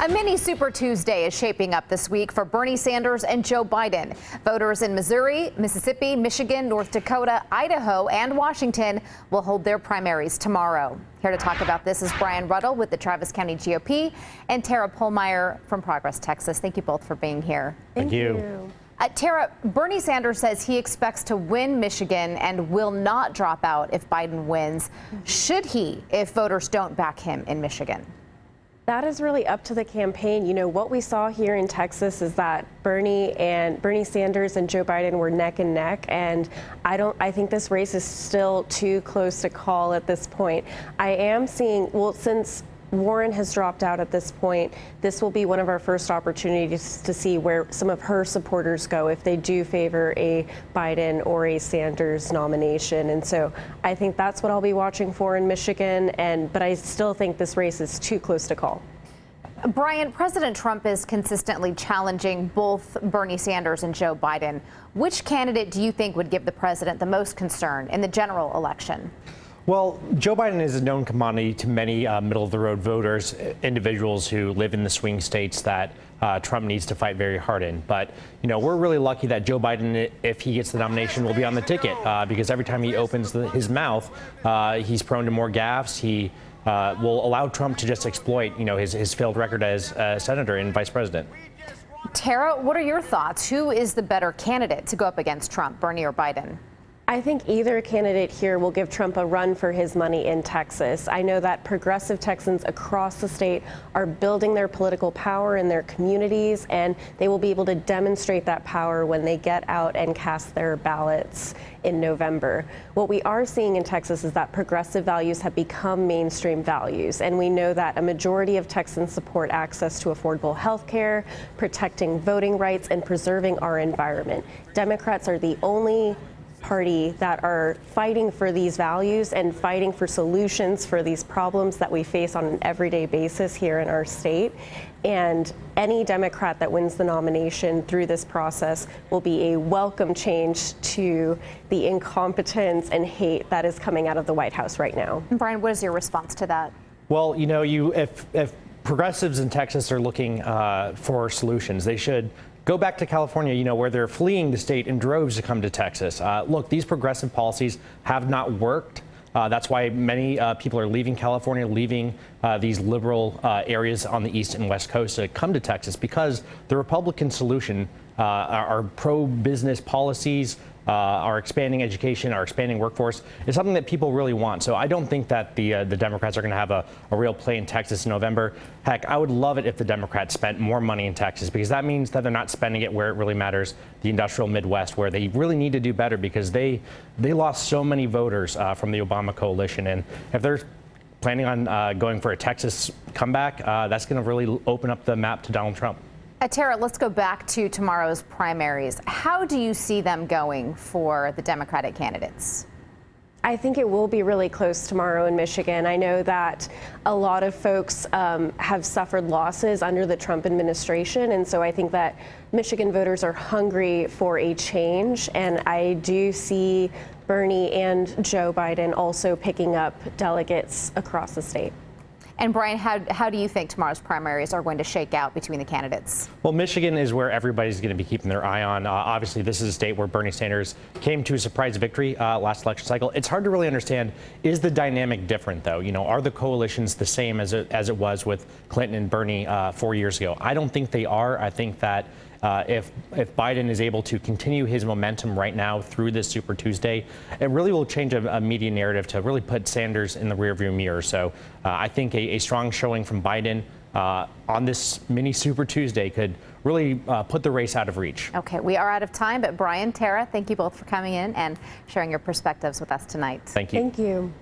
A mini Super Tuesday is shaping up this week for Bernie Sanders and Joe Biden. Voters in Missouri, Mississippi, Michigan, North Dakota, Idaho, and Washington will hold their primaries tomorrow. Here to talk about this is Brian Ruddle with the Travis County GOP and Tara Pohlmeier from Progress, Texas. Thank you both for being here. Thank you. Tara, Bernie Sanders says he expects to win Michigan and will not drop out if Biden wins. Should he if voters don't back him in Michigan? That is really up to the campaign. You know, what we saw here in Texas is that Bernie Sanders and Joe Biden were neck and neck, and I think this race is still too close to call at this point. I am seeing, well, since Warren has dropped out at this point, this will be one of our first opportunities to see where some of her supporters go if they do favor a Biden or a Sanders nomination. And so I think that's what I'll be watching for in Michigan. But I still think this race is too close to call. Brian, President Trump is consistently challenging both Bernie Sanders and Joe Biden. Which candidate do you think would give the president the most concern in the general election? Well, Joe Biden is a known commodity to many middle-of-the-road voters, individuals who live in the swing states that Trump needs to fight very hard in. But, you know, we're really lucky that Joe Biden, if he gets the nomination, will be on the ticket because every time he opens his mouth, he's prone to more gaffes. He will allow Trump to just exploit, you know, his failed record as senator and vice president. Tara, what are your thoughts? Who is the better candidate to go up against Trump, Bernie or Biden? I think either candidate here will give Trump a run for his money in Texas. I know that progressive Texans across the state are building their political power in their communities, and they will be able to demonstrate that power when they get out and cast their ballots in November. What we are seeing in Texas is that progressive values have become mainstream values, and we know that a majority of Texans support access to affordable health care, protecting voting rights, and preserving our environment. Democrats are the only party that are fighting for these values and fighting for solutions for these problems that we face on an everyday basis here in our state. And any Democrat that wins the nomination through this process will be a welcome change to the incompetence and hate that is coming out of the White House right now. Brian, what is your response to that? Well, you know, if progressives in Texas are looking for solutions, they should go back to California, you know, where they're fleeing the state in droves to come to Texas. Look, these progressive policies have not worked. That's why many people are leaving California, leaving these liberal areas on the East and West Coast to come to Texas because the Republican solution, our pro-business policies, our expanding education, our expanding workforce is something that people really want. So I don't think that the Democrats are going to have a real play in Texas in November. Heck, I would love it if the Democrats spent more money in Texas because that means that they're not spending it where it really matters, the industrial Midwest, where they really need to do better because they lost so many voters from the Obama coalition. And if they're planning on going for a Texas comeback, that's going to really open up the map to Donald Trump. Tara, let's go back to tomorrow's primaries. How do you see them going for the Democratic candidates? I think it will be really close tomorrow in Michigan. I know that a lot of folks have suffered losses under the Trump administration, and so I think that Michigan voters are hungry for a change, and I do see Bernie and Joe Biden also picking up delegates across the state. And Brian, how do you think tomorrow's primaries are going to shake out between the candidates? Well, Michigan is where everybody's going to be keeping their eye on. Obviously, this is a state where Bernie Sanders came to a surprise victory last election cycle. It's hard to really understand, is the dynamic different, though? You know, are the coalitions the same as it was with Clinton and Bernie 4 years ago? I don't think they are. I think that if Biden is able to continue his momentum right now through this Super Tuesday, it really will change a media narrative to really put Sanders in the rearview mirror. So I think a strong showing from Biden on this mini Super Tuesday could really put the race out of reach. Okay, we are out of time, but Brian, Tara, thank you both for coming in and sharing your perspectives with us tonight. Thank you. Thank you.